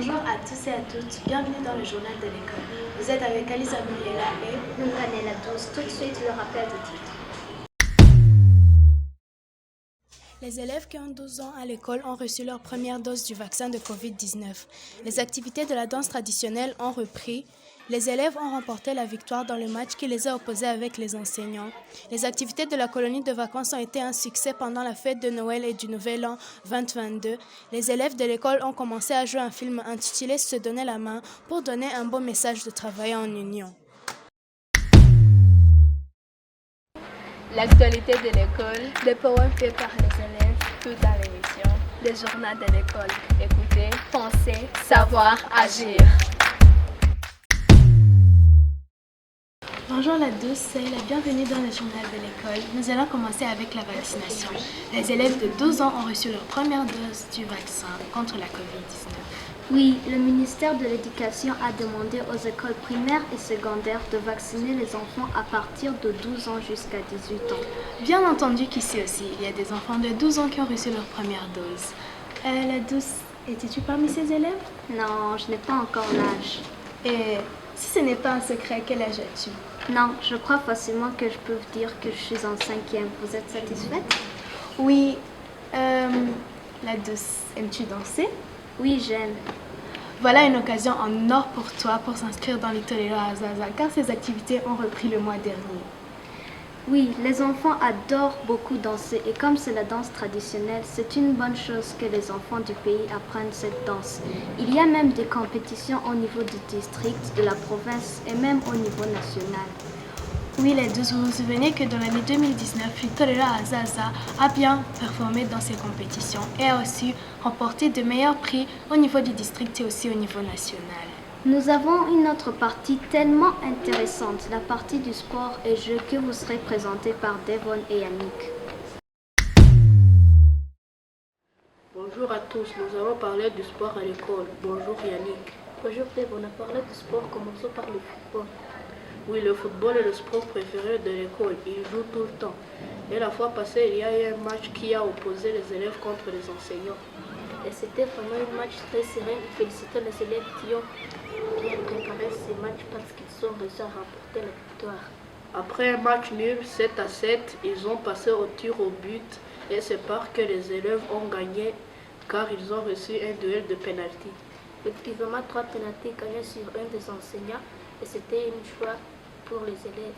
Bonjour à tous et à toutes, bienvenue dans le journal de l'école. Vous êtes avec Alisa Muriela et Nunganela 12. Tout de suite le rappel de titre. Les élèves qui ont 12 ans à l'école ont reçu leur première dose du vaccin de Covid-19. Les activités de la danse traditionnelle ont repris. Les élèves ont remporté la victoire dans le match qui les a opposés avec les enseignants. Les activités de la colonie de vacances ont été un succès pendant la fête de Noël et du Nouvel An 2022. Les élèves de l'école ont commencé à jouer un film intitulé « Se donner la main » pour donner un beau message de travailler en union. L'actualité de l'école, des poèmes faits par les élèves, tout dans l'émission, des journaux de l'école. Écoutez, pensez, savoir, agir. Bonjour la douce, c'est la bienvenue dans le journal de l'école. Nous allons commencer avec la vaccination. Les élèves de 12 ans ont reçu leur première dose du vaccin contre la COVID-19. Oui, le ministère de l'Éducation a demandé aux écoles primaires et secondaires de vacciner les enfants à partir de 12 ans jusqu'à 18 ans. Bien entendu qu'ici aussi, il y a des enfants de 12 ans qui ont reçu leur première dose. La douce, étais-tu parmi ces élèves? Non, je n'ai pas encore l'âge. Et si ce n'est pas un secret, quel âge as-tu? Non, je crois facilement que je peux vous dire que je suis en 5e. Vous êtes satisfaite? Oui. La douce, aimes-tu danser? Oui, j'aime. Voilà une occasion en or pour toi pour s'inscrire dans l'Itolero Azaza car ces activités ont repris le mois dernier. Oui, les enfants adorent beaucoup danser et comme c'est la danse traditionnelle, c'est une bonne chose que les enfants du pays apprennent cette danse. Il y a même des compétitions au niveau du district, de la province et même au niveau national. Oui, les deux, vous vous souvenez que dans l'année 2019, l'Itolero Azaza a bien performé dans ces compétitions et a aussi remporté de meilleurs prix au niveau du district et aussi au niveau national. Nous avons une autre partie tellement intéressante, la partie du sport et jeux que vous serez présentés par Devon et Yannick. Bonjour à tous, nous allons parler du sport à l'école. Bonjour Yannick. Bonjour Devon, on a parlé du sport, commençons par le football. Oui, le football est le sport préféré de l'école, il joue tout le temps. Et la fois passée, il y a eu un match qui a opposé les élèves contre les enseignants. Et c'était vraiment un match très serein. Félicitons les élèves qui ont bien préparé ce match parce qu'ils ont réussi à remporter la victoire. Après un match nul, 7-7, ils ont passé au tir au but et c'est par que les élèves ont gagné car ils ont reçu un duel de pénalty. Effectivement, 3 pénaltys gagnés sur un des enseignants et c'était une joie pour les élèves.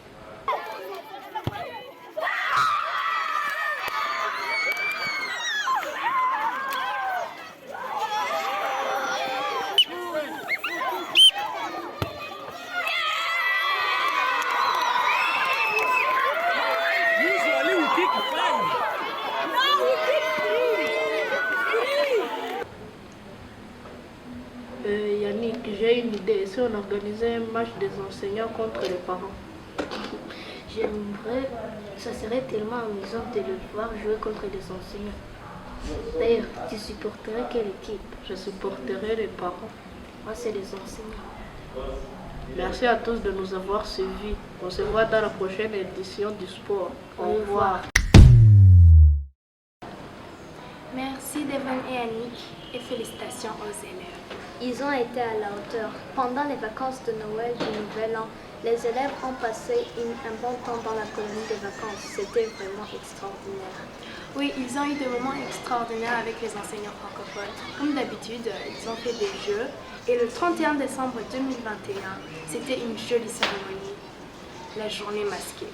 Yannick, j'ai une idée. Si on organisait un match des enseignants contre les parents? J'aimerais, ça serait tellement amusant de les voir jouer contre les enseignants. D'ailleurs, tu supporterais quelle équipe? Je supporterai les parents. Moi, c'est les enseignants. Merci à tous de nous avoir suivis. On se voit dans la prochaine édition du sport. Au revoir. Merci Devon et Yannick et félicitations aux élèves. Ils ont été à la hauteur. Pendant les vacances de Noël du Nouvel An, les élèves ont passé un bon temps dans la colonie de vacances. C'était vraiment extraordinaire. Oui, ils ont eu des moments extraordinaires avec les enseignants francophones. Comme d'habitude, ils ont fait des jeux. Et le 31 décembre 2021, c'était une jolie cérémonie, la journée masquée.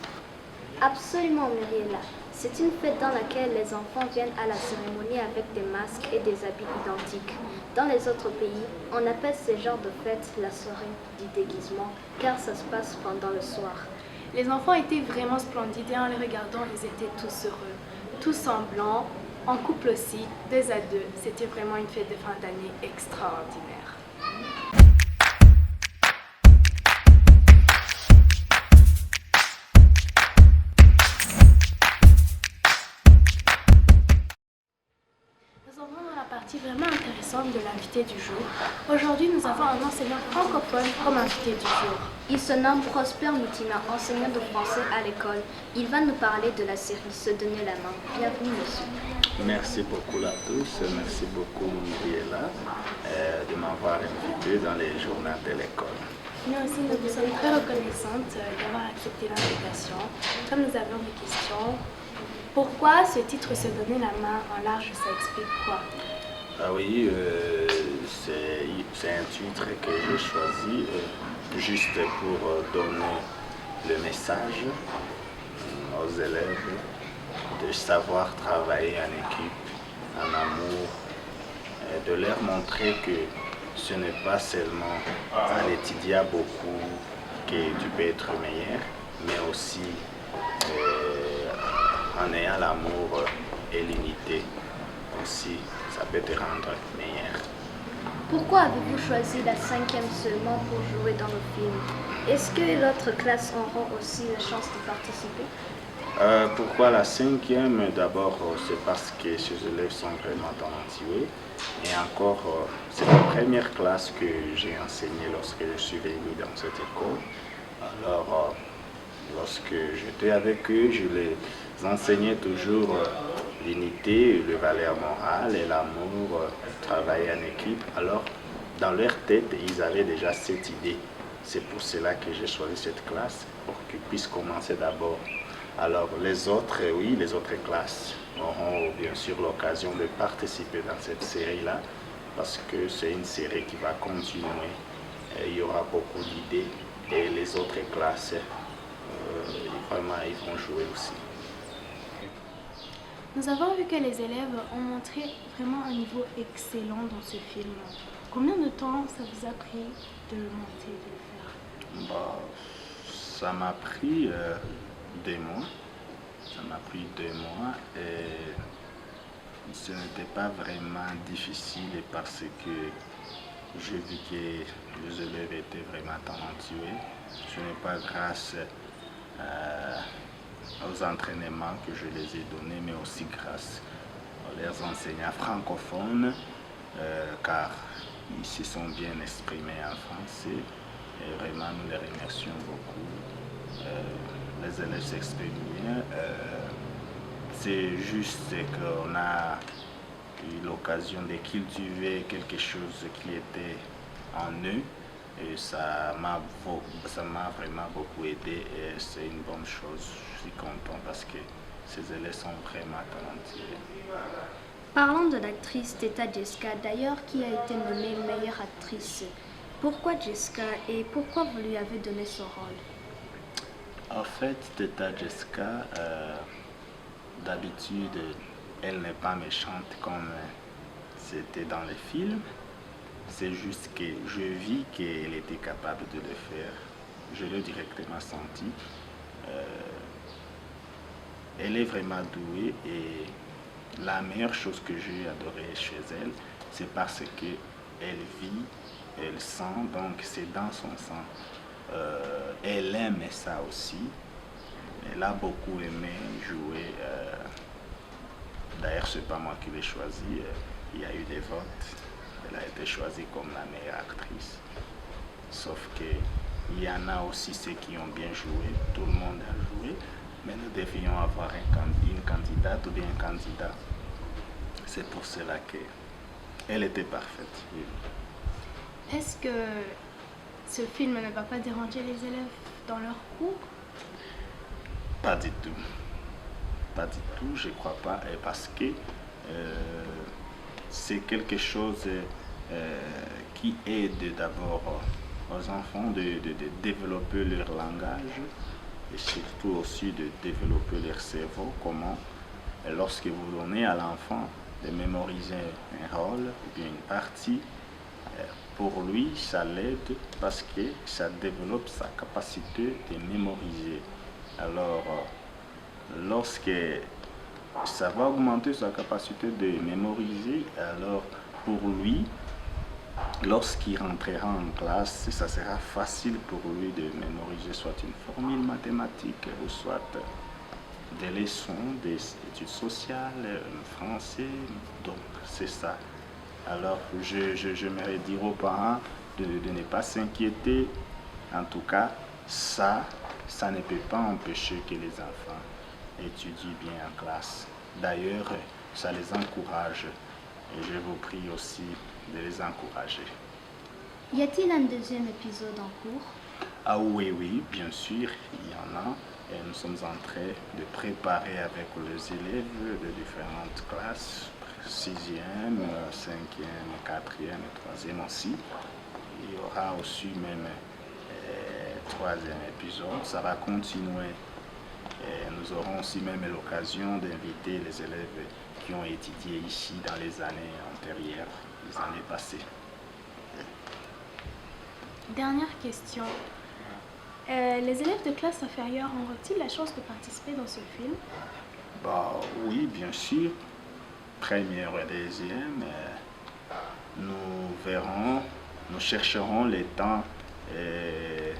Absolument, Muriela. C'est une fête dans laquelle les enfants viennent à la cérémonie avec des masques et des habits identiques. Dans les autres pays, on appelle ce genre de fête la soirée du déguisement, car ça se passe pendant le soir. Les enfants étaient vraiment splendides et en les regardant, ils étaient tous heureux. Tous en blanc, en couple aussi, 2 à 2. C'était vraiment une fête de fin d'année extraordinaire. Nous entrons dans la partie vraiment intéressante présente de l'invité du jour. Aujourd'hui, nous avons un enseignant francophone comme invité du jour. Il se nomme Prosper Moutima, enseignant de français à l'école. Il va nous parler de la série Se donner la main. Bienvenue, monsieur. Merci beaucoup à tous. Merci beaucoup, Muriela, de m'avoir invité dans les journaux de l'école. Nous aussi, nous vous sommes très reconnaissantes d'avoir accepté l'invitation. Comme nous avons des questions, pourquoi ce titre Se donner la main en large, ça explique quoi? Ah oui, c'est un titre que j'ai choisi juste pour donner le message aux élèves de savoir travailler en équipe, en amour, de leur montrer que ce n'est pas seulement en étudiant beaucoup que tu peux être meilleur, mais aussi en ayant l'amour et l'unité aussi, ça peut te rendre meilleur. Pourquoi avez-vous choisi la 5e seulement pour jouer dans le film? Est-ce que l'autre classe aura aussi la chance de participer? Pourquoi la 5e? D'abord, c'est parce que ces élèves sont vraiment talentueux. Et encore, c'est la première classe que j'ai enseignée lorsque je suis venu dans cette école. Alors, lorsque j'étais avec eux, je les enseignais toujours l'unité, les valeurs morales et l'amour, travailler en équipe. Alors, dans leur tête, ils avaient déjà cette idée. C'est pour cela que j'ai choisi cette classe, pour qu'ils puissent commencer d'abord. Alors, les autres, oui, les autres classes auront bien sûr l'occasion de participer dans cette série-là, parce que c'est une série qui va continuer. Il y aura beaucoup d'idées et les autres classes, vraiment, ils vont jouer aussi. Nous avons vu que les élèves ont montré vraiment un niveau excellent dans ce film. Combien de temps ça vous a pris de le monter, de le faire? Ça m'a pris 2 mois. Ça m'a pris 2 mois et ce n'était pas vraiment difficile parce que j'ai vu que les élèves étaient vraiment talentueux. Ce n'est pas grâce aux entraînements que je les ai donnés, mais aussi grâce à leurs enseignants francophones, car ils se sont bien exprimés en français et vraiment nous les remercions beaucoup. Les élèves s'expriment bien. C'est juste qu'on a eu l'occasion de cultiver quelque chose qui était en eux et ça m'a vraiment beaucoup aidé et c'est une bonne chose. Je suis content parce que ces élèves sont vraiment talentueux. Parlons de l'actrice Teta Jessica, d'ailleurs, qui a été nommée meilleure actrice. Pourquoi Jessica et pourquoi vous lui avez donné ce rôle? En fait, Teta Jessica, d'habitude, elle n'est pas méchante comme c'était dans les films. C'est juste que je vis qu'elle était capable de le faire. Je l'ai directement senti. Elle est vraiment douée et la meilleure chose que j'ai adorée chez elle, c'est parce qu'elle vit, elle sent, donc c'est dans son sang. Elle aime ça aussi. Elle a beaucoup aimé jouer. D'ailleurs, c'est pas moi qui l'ai choisi. Il y a eu des votes. Elle a été choisie comme la meilleure actrice. Sauf qu'il y en a aussi ceux qui ont bien joué. Tout le monde a joué. Mais nous devions avoir une candidate ou bien un candidat. C'est pour cela qu'elle était parfaite. Oui. Est-ce que ce film ne va pas déranger les élèves dans leur cours? Pas du tout. Pas du tout, je ne crois pas. Parce que c'est quelque chose qui aide d'abord aux enfants de développer leur langage et surtout aussi de développer leur cerveau. Comment, lorsque vous donnez à l'enfant de mémoriser un rôle ou bien une partie, pour lui, ça l'aide parce que ça développe sa capacité de mémoriser. Alors, lorsque ça va augmenter sa capacité de mémoriser, alors pour lui, lorsqu'il rentrera en classe, ça sera facile pour lui de mémoriser soit une formule mathématique ou soit des leçons, des études sociales, français. Donc c'est ça. Alors, j'aimerais dire aux parents de ne pas s'inquiéter. En tout cas, ça ne peut pas empêcher que les enfants étudient bien en classe. D'ailleurs, ça les encourage et je vous prie aussi de les encourager. Y a-t-il un deuxième épisode en cours? Ah oui, bien sûr, il y en a. Et nous sommes en train de préparer avec les élèves de différentes classes, 6e, 5e, 4e et 3e aussi. Il y aura aussi même troisième épisode, ça va continuer. Et nous aurons aussi même l'occasion d'inviter les élèves qui ont étudié ici dans les années antérieures, les années passées. Dernière question. Les élèves de classe inférieure auront-ils la chance de participer dans ce film? Oui, bien sûr. Première et deuxième, nous verrons, nous chercherons le temps de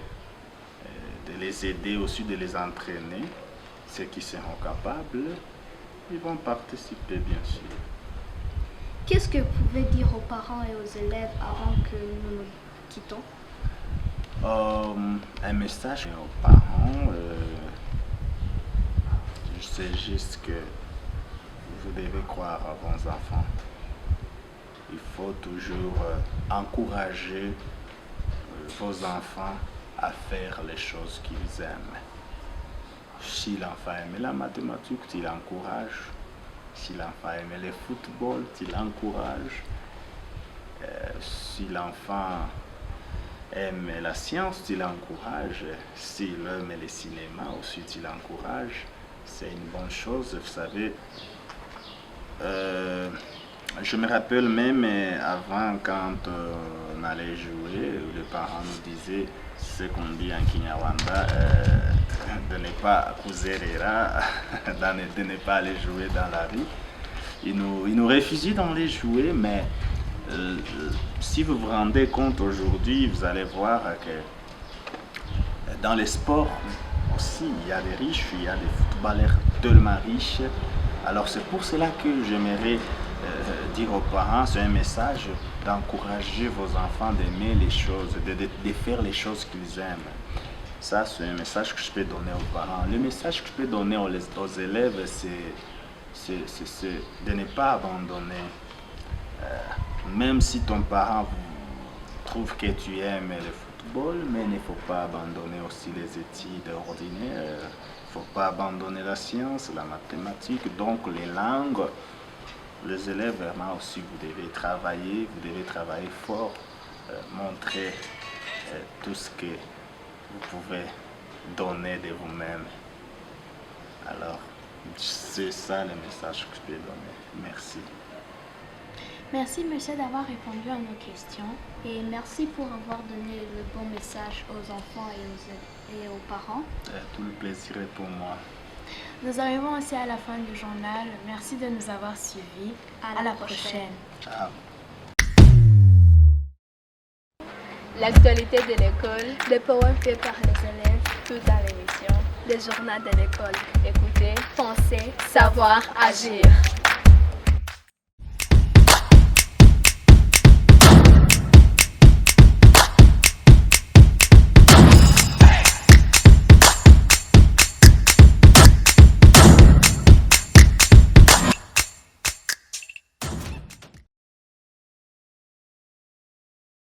les aider aussi, de les entraîner. Ceux qui seront capables, ils vont participer, bien sûr. Qu'est-ce que vous pouvez dire aux parents et aux élèves avant que nous nous quittons? Un message aux parents, c'est juste que vous devez croire à vos enfants. Il faut toujours encourager vos enfants à faire les choses qu'ils aiment. Si l'enfant aime la mathématique, tu l'encourages. Si l'enfant aime le football, tu l'encourages. Si l'enfant aime la science, tu l'encourages. S'il aime le cinéma aussi, tu l'encourages. C'est une bonne chose, vous savez. Je me rappelle même avant, quand on allait jouer, les parents nous disaient ce qu'on dit en Kinyarwanda, de ne pas kuzerera, de ne pas aller jouer dans la rue. Ils nous refusaient d'aller jouer, mais si vous vous rendez compte aujourd'hui, vous allez voir que dans les sports aussi, il y a des riches, il y a des footballeurs tellement riches. Alors c'est pour cela que j'aimerais dire aux parents, c'est un message d'encourager vos enfants d'aimer les choses, de faire les choses qu'ils aiment. Ça, c'est un message que je peux donner aux parents. Le message que je peux donner aux élèves, c'est de ne pas abandonner. Même si ton parent trouve que tu aimes le football, mais il ne faut pas abandonner aussi les études ordinaires. Il ne faut pas abandonner la science, la mathématique, donc les langues. Les élèves, vraiment aussi, vous devez travailler fort, montrer tout ce que vous pouvez donner de vous-même. Alors, c'est ça le message que je peux donner. Merci. Merci, monsieur, d'avoir répondu à nos questions. Et merci pour avoir donné le bon message aux enfants et aux parents. Tout le plaisir est pour moi. Nous arrivons aussi à la fin du journal. Merci de nous avoir suivis. À la prochaine. Ciao. L'actualité de l'école, des poèmes faits par les élèves, tout dans l'émission, les journaux de l'école. Écoutez, pensez, savoir, agir.